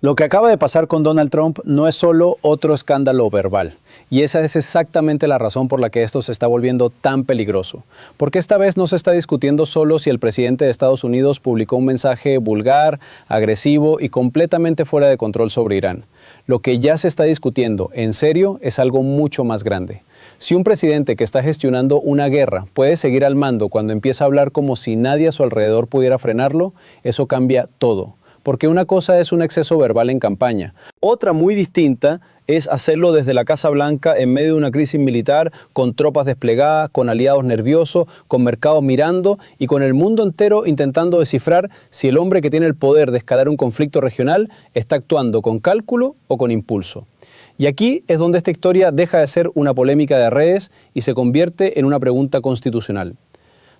Lo que acaba de pasar con Donald Trump no es solo otro escándalo verbal, y esa es exactamente la razón por la que esto se está volviendo tan peligroso. Porque esta vez no se está discutiendo solo si el presidente de Estados Unidos publicó un mensaje vulgar, agresivo y completamente fuera de control sobre Irán. Lo que ya se está discutiendo, en serio, es algo mucho más grande. Si un presidente que está gestionando una guerra puede seguir al mando cuando empieza a hablar como si nadie a su alrededor pudiera frenarlo, eso cambia todo. Porque una cosa es un exceso verbal en campaña. Otra muy distinta es hacerlo desde la Casa Blanca en medio de una crisis militar, con tropas desplegadas, con aliados nerviosos, con mercados mirando y con el mundo entero intentando descifrar si el hombre que tiene el poder de escalar un conflicto regional está actuando con cálculo o con impulso. Y aquí es donde esta historia deja de ser una polémica de redes y se convierte en una pregunta constitucional.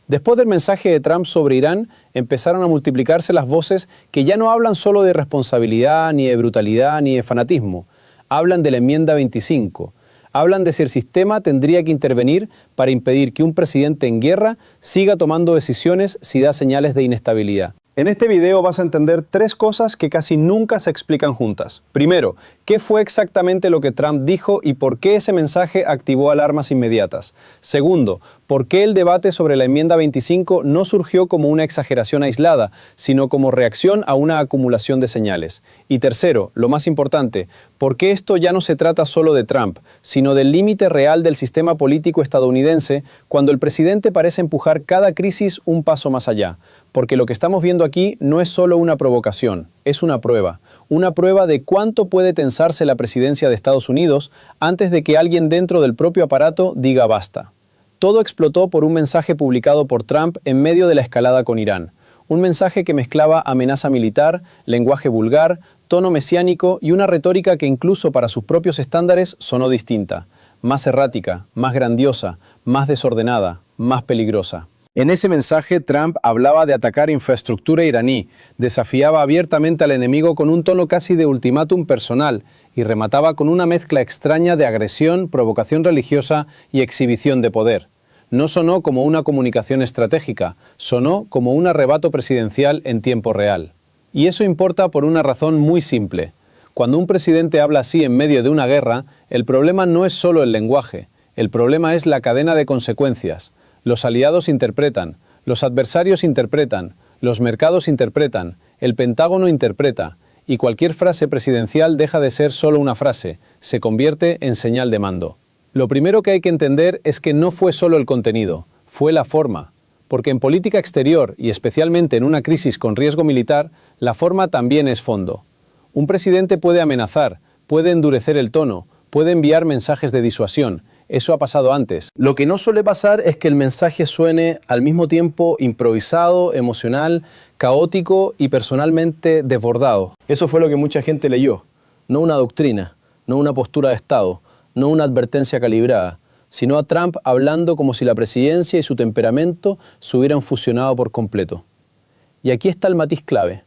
Después del mensaje de Trump sobre Irán, empezaron a multiplicarse las voces que ya no hablan solo de irresponsabilidad, ni de brutalidad, ni de fanatismo. Hablan de la enmienda 25. Hablan de si el sistema tendría que intervenir para impedir que un presidente en guerra siga tomando decisiones si da señales de inestabilidad. En este video vas a entender tres cosas que casi nunca se explican juntas. Primero, ¿qué fue exactamente lo que Trump dijo y por qué ese mensaje activó alarmas inmediatas? Segundo, ¿por qué el debate sobre la enmienda 25 no surgió como una exageración aislada, sino como reacción a una acumulación de señales? Y tercero, lo más importante, ¿por qué esto ya no se trata solo de Trump, sino del límite real del sistema político estadounidense cuando el presidente parece empujar cada crisis un paso más allá? Porque lo que estamos viendo aquí no es solo una provocación, es una prueba de cuánto puede tensarse la presidencia de Estados Unidos antes de que alguien dentro del propio aparato diga basta. Todo explotó por un mensaje publicado por Trump en medio de la escalada con Irán. Un mensaje que mezclaba amenaza militar, lenguaje vulgar, tono mesiánico y una retórica que incluso para sus propios estándares sonó distinta, más errática, más grandiosa, más desordenada, más peligrosa. En ese mensaje, Trump hablaba de atacar infraestructura iraní, desafiaba abiertamente al enemigo con un tono casi de ultimátum personal y remataba con una mezcla extraña de agresión, provocación religiosa y exhibición de poder. No sonó como una comunicación estratégica, sonó como un arrebato presidencial en tiempo real. Y eso importa por una razón muy simple. Cuando un presidente habla así en medio de una guerra, el problema no es solo el lenguaje, el problema es la cadena de consecuencias. Los aliados interpretan, los adversarios interpretan, los mercados interpretan, el Pentágono interpreta, y cualquier frase presidencial deja de ser solo una frase, se convierte en señal de mando. Lo primero que hay que entender es que no fue solo el contenido, fue la forma, porque en política exterior y especialmente en una crisis con riesgo militar, la forma también es fondo. Un presidente puede amenazar, puede endurecer el tono, puede enviar mensajes de disuasión. Eso ha pasado antes. Lo que no suele pasar es que el mensaje suene al mismo tiempo improvisado, emocional, caótico y personalmente desbordado. Eso fue lo que mucha gente leyó. No una doctrina, no una postura de Estado, no una advertencia calibrada, sino a Trump hablando como si la presidencia y su temperamento se hubieran fusionado por completo. Y aquí está el matiz clave.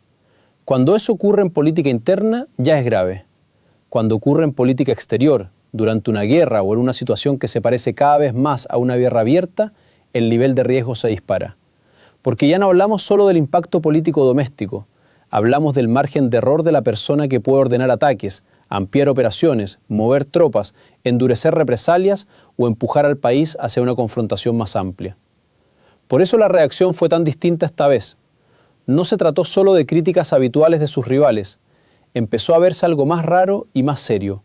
Cuando eso ocurre en política interna, ya es grave. Cuando ocurre en política exterior, durante una guerra o en una situación que se parece cada vez más a una guerra abierta, el nivel de riesgo se dispara. Porque ya no hablamos solo del impacto político doméstico, hablamos del margen de error de la persona que puede ordenar ataques, ampliar operaciones, mover tropas, endurecer represalias o empujar al país hacia una confrontación más amplia. Por eso la reacción fue tan distinta esta vez. No se trató solo de críticas habituales de sus rivales, empezó a verse algo más raro y más serio.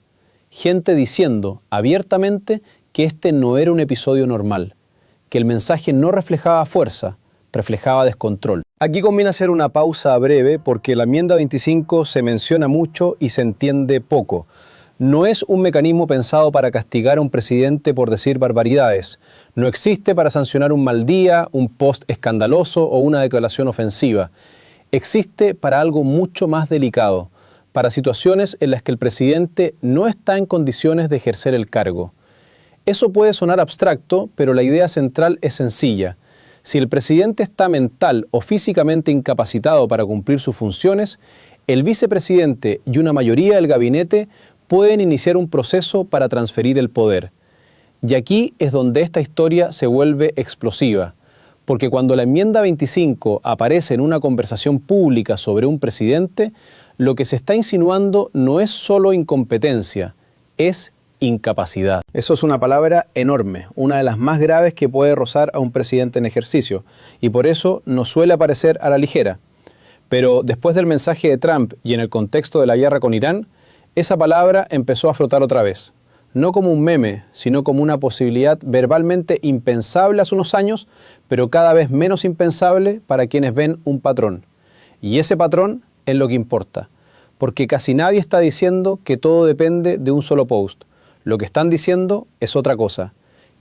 Gente diciendo abiertamente que este no era un episodio normal, que el mensaje no reflejaba fuerza, reflejaba descontrol. Aquí conviene hacer una pausa breve porque la enmienda 25 se menciona mucho y se entiende poco. No es un mecanismo pensado para castigar a un presidente por decir barbaridades. No existe para sancionar un mal día, un post escandaloso o una declaración ofensiva. Existe para algo mucho más delicado, para situaciones en las que el presidente no está en condiciones de ejercer el cargo. Eso puede sonar abstracto, pero la idea central es sencilla. Si el presidente está mental o físicamente incapacitado para cumplir sus funciones, el vicepresidente y una mayoría del gabinete pueden iniciar un proceso para transferir el poder. Y aquí es donde esta historia se vuelve explosiva, porque cuando la enmienda 25 aparece en una conversación pública sobre un presidente, lo que se está insinuando no es solo incompetencia, es incapacidad. Eso es una palabra enorme, una de las más graves que puede rozar a un presidente en ejercicio, y por eso no suele aparecer a la ligera. Pero después del mensaje de Trump y en el contexto de la guerra con Irán, esa palabra empezó a flotar otra vez. No como un meme, sino como una posibilidad verbalmente impensable hace unos años, pero cada vez menos impensable para quienes ven un patrón. Y ese patrón es lo que importa, porque casi nadie está diciendo que todo depende de un solo post. Lo que están diciendo es otra cosa,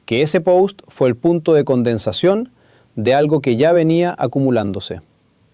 que ese post fue el punto de condensación de algo que ya venía acumulándose.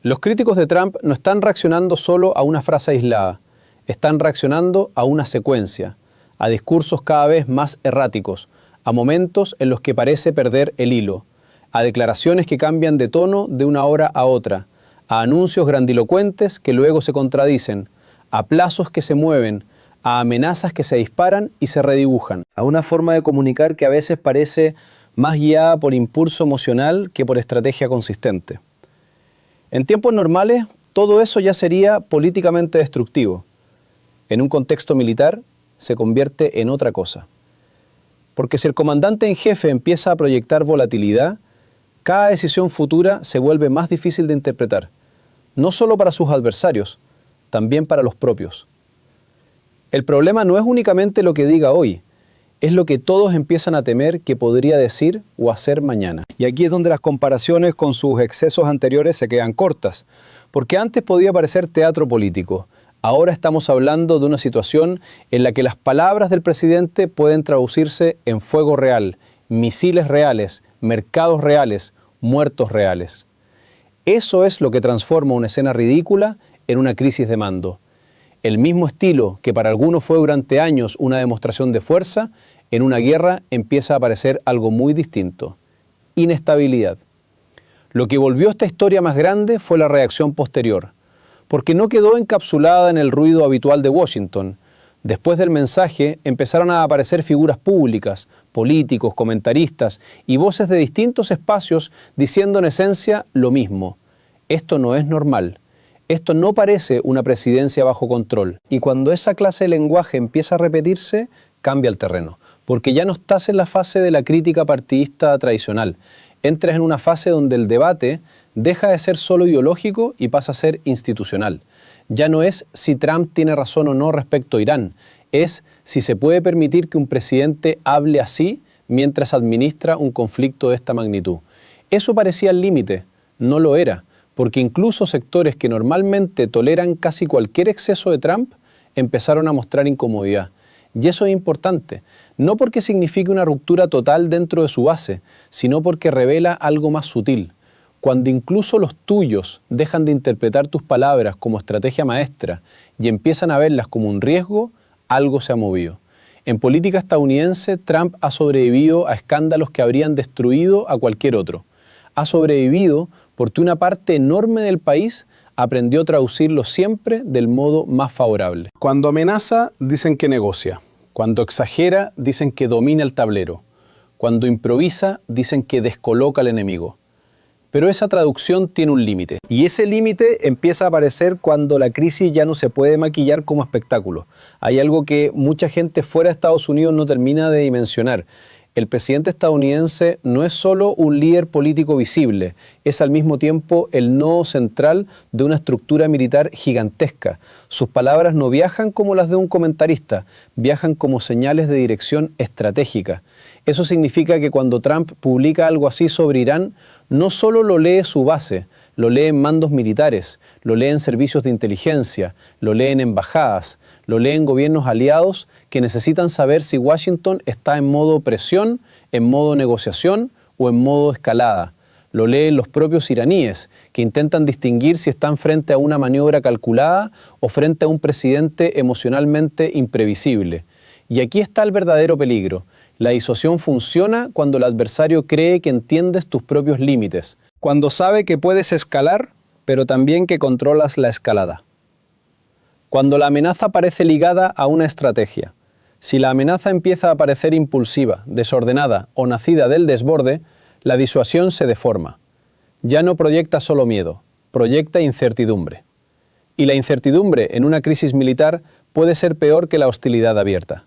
Los críticos de Trump no están reaccionando solo a una frase aislada, están reaccionando a una secuencia, a discursos cada vez más erráticos, a momentos en los que parece perder el hilo, a declaraciones que cambian de tono de una hora a otra, a anuncios grandilocuentes que luego se contradicen, a plazos que se mueven, a amenazas que se disparan y se redibujan, a una forma de comunicar que a veces parece más guiada por impulso emocional que por estrategia consistente. En tiempos normales, todo eso ya sería políticamente destructivo. En un contexto militar, se convierte en otra cosa. Porque si el comandante en jefe empieza a proyectar volatilidad, cada decisión futura se vuelve más difícil de interpretar, no solo para sus adversarios, también para los propios. El problema no es únicamente lo que diga hoy, es lo que todos empiezan a temer que podría decir o hacer mañana. Y aquí es donde las comparaciones con sus excesos anteriores se quedan cortas, porque antes podía parecer teatro político. Ahora estamos hablando de una situación en la que las palabras del presidente pueden traducirse en fuego real, misiles reales, mercados reales, muertos reales. Eso es lo que transforma una escena ridícula en una crisis de mando. El mismo estilo que para algunos fue durante años una demostración de fuerza, en una guerra empieza a aparecer algo muy distinto: inestabilidad. Lo que volvió esta historia más grande fue la reacción posterior, porque no quedó encapsulada en el ruido habitual de Washington. Después del mensaje empezaron a aparecer figuras públicas, políticos, comentaristas y voces de distintos espacios diciendo en esencia lo mismo: esto no es normal. Esto no parece una presidencia bajo control. Y cuando esa clase de lenguaje empieza a repetirse, cambia el terreno. Porque ya no estás en la fase de la crítica partidista tradicional. Entras en una fase donde el debate deja de ser solo ideológico y pasa a ser institucional. Ya no es si Trump tiene razón o no respecto a Irán. Es si se puede permitir que un presidente hable así mientras administra un conflicto de esta magnitud. Eso parecía el límite. No lo era. Porque incluso sectores que normalmente toleran casi cualquier exceso de Trump empezaron a mostrar incomodidad. Y eso es importante, no porque signifique una ruptura total dentro de su base, sino porque revela algo más sutil. Cuando incluso los tuyos dejan de interpretar tus palabras como estrategia maestra y empiezan a verlas como un riesgo, algo se ha movido. En política estadounidense, Trump ha sobrevivido a escándalos que habrían destruido a cualquier otro. Ha sobrevivido porque una parte enorme del país aprendió a traducirlo siempre del modo más favorable. Cuando amenaza, dicen que negocia. Cuando exagera, dicen que domina el tablero. Cuando improvisa, dicen que descoloca al enemigo. Pero esa traducción tiene un límite. Y ese límite empieza a aparecer cuando la crisis ya no se puede maquillar como espectáculo. Hay algo que mucha gente fuera de Estados Unidos no termina de dimensionar. El presidente estadounidense no es solo un líder político visible, es al mismo tiempo el nodo central de una estructura militar gigantesca. Sus palabras no viajan como las de un comentarista, viajan como señales de dirección estratégica. Eso significa que cuando Trump publica algo así sobre Irán, no solo lo lee su base, lo lee en mandos militares, lo lee en servicios de inteligencia, lo lee en embajadas, lo lee en gobiernos aliados que necesitan saber si Washington está en modo presión, en modo negociación o en modo escalada. Lo leen los propios iraníes, que intentan distinguir si están frente a una maniobra calculada o frente a un presidente emocionalmente imprevisible. Y aquí está el verdadero peligro. La disuasión funciona cuando el adversario cree que entiendes tus propios límites, cuando sabe que puedes escalar, pero también que controlas la escalada. Cuando la amenaza parece ligada a una estrategia. Si la amenaza empieza a parecer impulsiva, desordenada o nacida del desborde, la disuasión se deforma. Ya no proyecta solo miedo, proyecta incertidumbre. Y la incertidumbre en una crisis militar puede ser peor que la hostilidad abierta,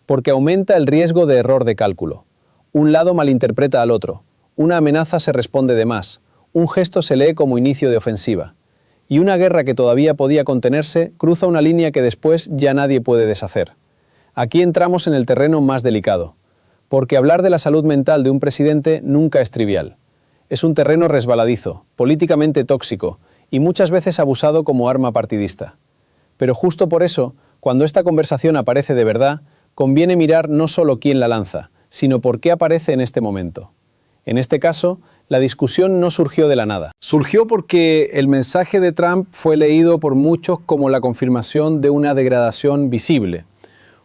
porque aumenta el riesgo de error de cálculo. Un lado malinterpreta al otro, una amenaza se responde de más, un gesto se lee como inicio de ofensiva, y una guerra que todavía podía contenerse cruza una línea que después ya nadie puede deshacer. Aquí entramos en el terreno más delicado, porque hablar de la salud mental de un presidente nunca es trivial. Es un terreno resbaladizo, políticamente tóxico y muchas veces abusado como arma partidista. Pero justo por eso, cuando esta conversación aparece de verdad, conviene mirar no solo quién la lanza, sino por qué aparece en este momento. En este caso, la discusión no surgió de la nada. Surgió porque el mensaje de Trump fue leído por muchos como la confirmación de una degradación visible,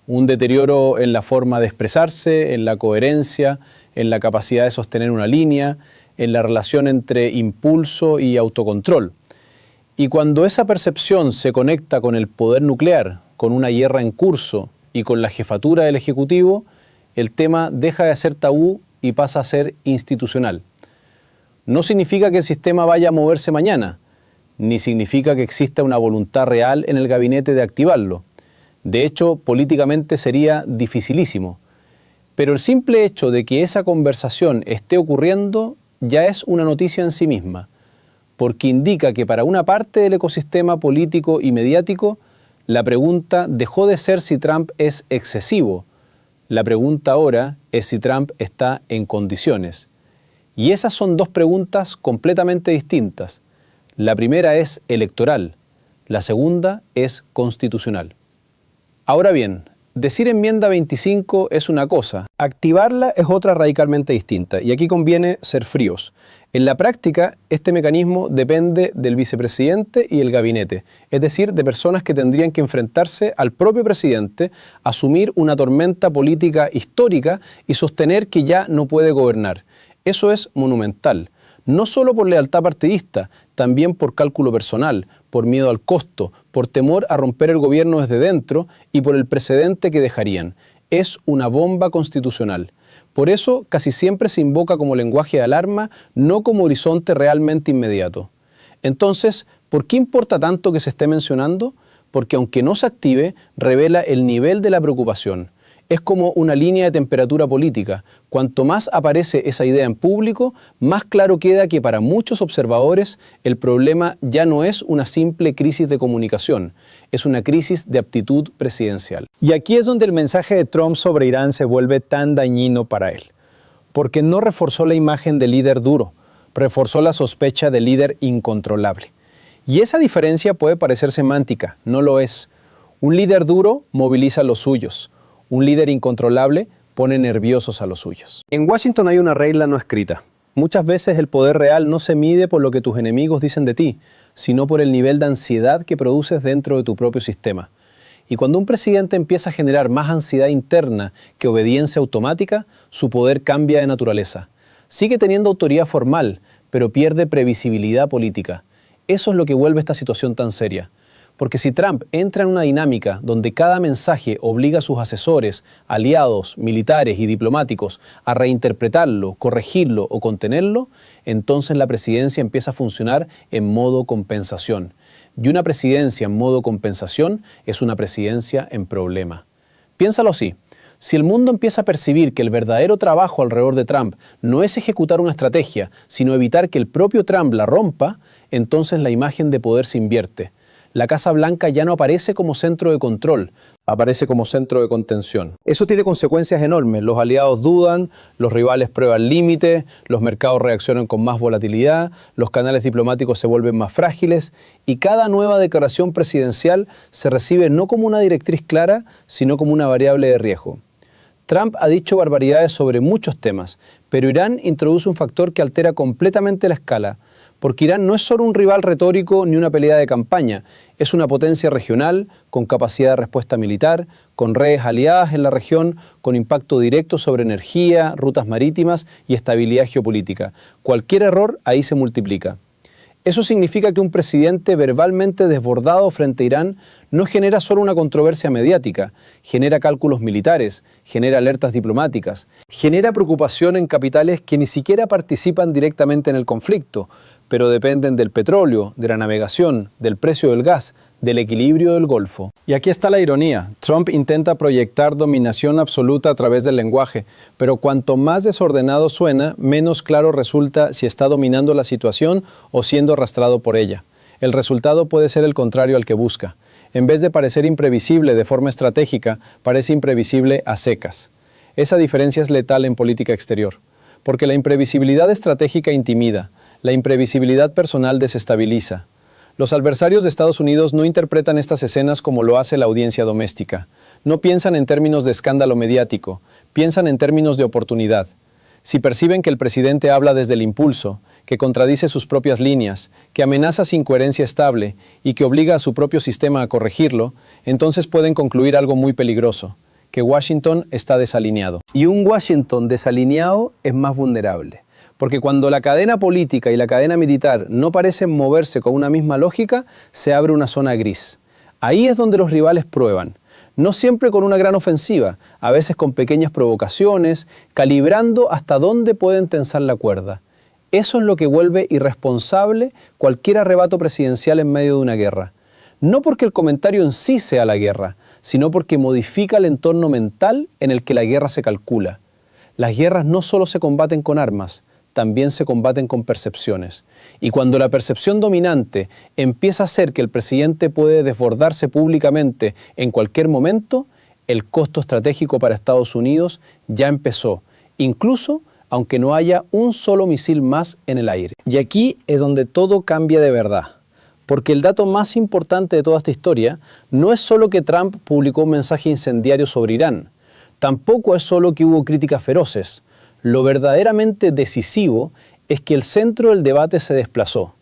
un deterioro en la forma de expresarse, en la coherencia, en la capacidad de sostener una línea, en la relación entre impulso y autocontrol. Y cuando esa percepción se conecta con el poder nuclear, con una guerra en curso y con la jefatura del Ejecutivo, el tema deja de ser tabú y pasa a ser institucional. No significa que el sistema vaya a moverse mañana, ni significa que exista una voluntad real en el gabinete de activarlo. De hecho, políticamente sería dificilísimo. Pero el simple hecho de que esa conversación esté ocurriendo ya es una noticia en sí misma, porque indica que para una parte del ecosistema político y mediático, la pregunta dejó de ser si Trump es excesivo. La pregunta ahora es si Trump está en condiciones. Y esas son dos preguntas completamente distintas. La primera es electoral, la segunda es constitucional. Ahora bien, decir enmienda 25 es una cosa, activarla es otra radicalmente distinta, y aquí conviene ser fríos. En la práctica, este mecanismo depende del vicepresidente y el gabinete, es decir, de personas que tendrían que enfrentarse al propio presidente, asumir una tormenta política histórica y sostener que ya no puede gobernar. Eso es monumental, no solo por lealtad partidista, también por cálculo personal, por miedo al costo, por temor a romper el gobierno desde dentro y por el precedente que dejarían. Es una bomba constitucional. Por eso casi siempre se invoca como lenguaje de alarma, no como horizonte realmente inmediato. Entonces, ¿por qué importa tanto que se esté mencionando? Porque aunque no se active, revela el nivel de la preocupación. Es como una línea de temperatura política. Cuanto más aparece esa idea en público, más claro queda que para muchos observadores el problema ya no es una simple crisis de comunicación, es una crisis de aptitud presidencial. Y aquí es donde el mensaje de Trump sobre Irán se vuelve tan dañino para él, porque no reforzó la imagen del líder duro, reforzó la sospecha del líder incontrolable. Y esa diferencia puede parecer semántica, no lo es. Un líder duro moviliza a los suyos. Un líder incontrolable pone nerviosos a los suyos. En Washington hay una regla no escrita. Muchas veces el poder real no se mide por lo que tus enemigos dicen de ti, sino por el nivel de ansiedad que produces dentro de tu propio sistema. Y cuando un presidente empieza a generar más ansiedad interna que obediencia automática, su poder cambia de naturaleza. Sigue teniendo autoridad formal, pero pierde previsibilidad política. Eso es lo que vuelve esta situación tan seria. Porque si Trump entra en una dinámica donde cada mensaje obliga a sus asesores, aliados, militares y diplomáticos a reinterpretarlo, corregirlo o contenerlo, entonces la presidencia empieza a funcionar en modo compensación. Y una presidencia en modo compensación es una presidencia en problema. Piénsalo así. Si el mundo empieza a percibir que el verdadero trabajo alrededor de Trump no es ejecutar una estrategia, sino evitar que el propio Trump la rompa, entonces la imagen de poder se invierte. La Casa Blanca ya no aparece como centro de control, aparece como centro de contención. Eso tiene consecuencias enormes. Los aliados dudan, los rivales prueban límites, los mercados reaccionan con más volatilidad, los canales diplomáticos se vuelven más frágiles y cada nueva declaración presidencial se recibe no como una directriz clara, sino como una variable de riesgo. Trump ha dicho barbaridades sobre muchos temas, pero Irán introduce un factor que altera completamente la escala, porque Irán no es solo un rival retórico ni una pelea de campaña, es una potencia regional con capacidad de respuesta militar, con redes aliadas en la región, con impacto directo sobre energía, rutas marítimas y estabilidad geopolítica. Cualquier error ahí se multiplica. Eso significa que un presidente verbalmente desbordado frente a Irán no genera solo una controversia mediática, genera cálculos militares, genera alertas diplomáticas, genera preocupación en capitales que ni siquiera participan directamente en el conflicto, pero dependen del petróleo, de la navegación, del precio del gas, del equilibrio del Golfo. Y aquí está la ironía. Trump intenta proyectar dominación absoluta a través del lenguaje, pero cuanto más desordenado suena, menos claro resulta si está dominando la situación o siendo arrastrado por ella. El resultado puede ser el contrario al que busca. En vez de parecer imprevisible de forma estratégica, parece imprevisible a secas. Esa diferencia es letal en política exterior, porque la imprevisibilidad estratégica intimida, la imprevisibilidad personal desestabiliza. Los adversarios de Estados Unidos no interpretan estas escenas como lo hace la audiencia doméstica. No piensan en términos de escándalo mediático, piensan en términos de oportunidad. Si perciben que el presidente habla desde el impulso, que contradice sus propias líneas, que amenaza sin coherencia estable y que obliga a su propio sistema a corregirlo, entonces pueden concluir algo muy peligroso, que Washington está desalineado. Y un Washington desalineado es más vulnerable. Porque cuando la cadena política y la cadena militar no parecen moverse con una misma lógica, se abre una zona gris. Ahí es donde los rivales prueban, no siempre con una gran ofensiva, a veces con pequeñas provocaciones, calibrando hasta dónde pueden tensar la cuerda. Eso es lo que vuelve irresponsable cualquier arrebato presidencial en medio de una guerra. No porque el comentario en sí sea la guerra, sino porque modifica el entorno mental en el que la guerra se calcula. Las guerras no solo se combaten con armas, también se combaten con percepciones. Y cuando la percepción dominante empieza a ser que el presidente puede desbordarse públicamente en cualquier momento, el costo estratégico para Estados Unidos ya empezó, incluso aunque no haya un solo misil más en el aire. Y aquí es donde todo cambia de verdad. Porque el dato más importante de toda esta historia no es solo que Trump publicó un mensaje incendiario sobre Irán, tampoco es solo que hubo críticas feroces. Lo verdaderamente decisivo es que el centro del debate se desplazó.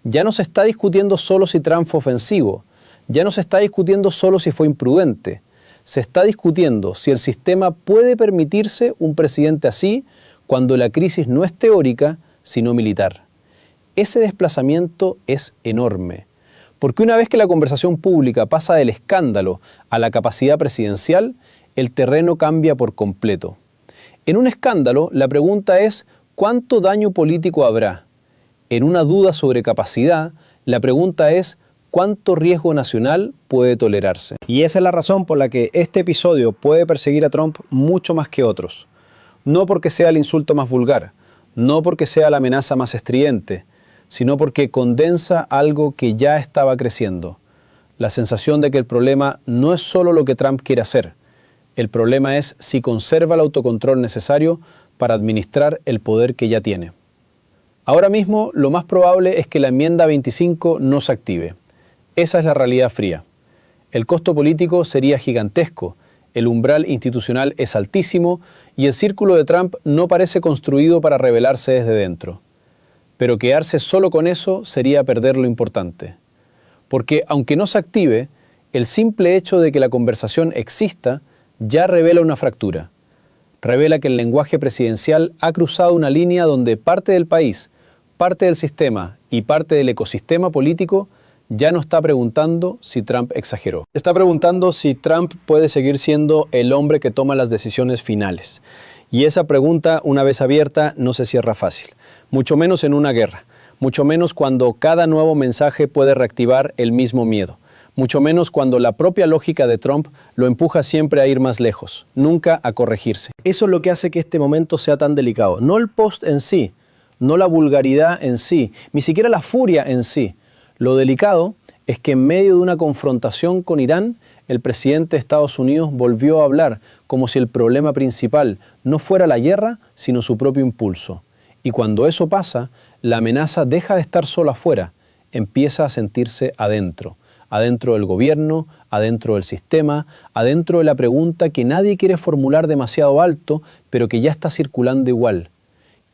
Ya no se está discutiendo solo si Trump fue ofensivo, ya no se está discutiendo solo si fue imprudente, se está discutiendo si el sistema puede permitirse un presidente así cuando la crisis no es teórica, sino militar. Ese desplazamiento es enorme, porque una vez que la conversación pública pasa del escándalo a la capacidad presidencial, el terreno cambia por completo. En un escándalo, la pregunta es ¿cuánto daño político habrá? En una duda sobre capacidad, la pregunta es ¿cuánto riesgo nacional puede tolerarse? Y esa es la razón por la que este episodio puede perseguir a Trump mucho más que otros. No porque sea el insulto más vulgar, no porque sea la amenaza más estridente, sino porque condensa algo que ya estaba creciendo. La sensación de que el problema no es solo lo que Trump quiere hacer. El problema es si conserva el autocontrol necesario para administrar el poder que ya tiene. Ahora mismo, lo más probable es que la enmienda 25 no se active. Esa es la realidad fría. El costo político sería gigantesco, el umbral institucional es altísimo y el círculo de Trump no parece construido para rebelarse desde dentro. Pero quedarse solo con eso sería perder lo importante. Porque aunque no se active, el simple hecho de que la conversación exista ya revela una fractura. Revela que el lenguaje presidencial ha cruzado una línea donde parte del país, parte del sistema y parte del ecosistema político ya no está preguntando si Trump exageró. Está preguntando si Trump puede seguir siendo el hombre que toma las decisiones finales. Y esa pregunta, una vez abierta, no se cierra fácil. Mucho menos en una guerra. Mucho menos cuando cada nuevo mensaje puede reactivar el mismo miedo. Mucho menos cuando la propia lógica de Trump lo empuja siempre a ir más lejos, nunca a corregirse. Eso es lo que hace que este momento sea tan delicado. No el post en sí, no la vulgaridad en sí, ni siquiera la furia en sí. Lo delicado es que en medio de una confrontación con Irán, el presidente de Estados Unidos volvió a hablar como si el problema principal no fuera la guerra, sino su propio impulso. Y cuando eso pasa, la amenaza deja de estar solo afuera, empieza a sentirse adentro. Adentro del gobierno, adentro del sistema, adentro de la pregunta que nadie quiere formular demasiado alto, pero que ya está circulando igual.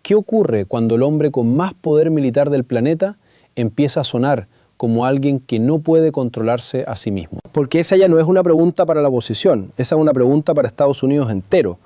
¿Qué ocurre cuando el hombre con más poder militar del planeta empieza a sonar como alguien que no puede controlarse a sí mismo? Porque esa ya no es una pregunta para la oposición, esa es una pregunta para Estados Unidos entero.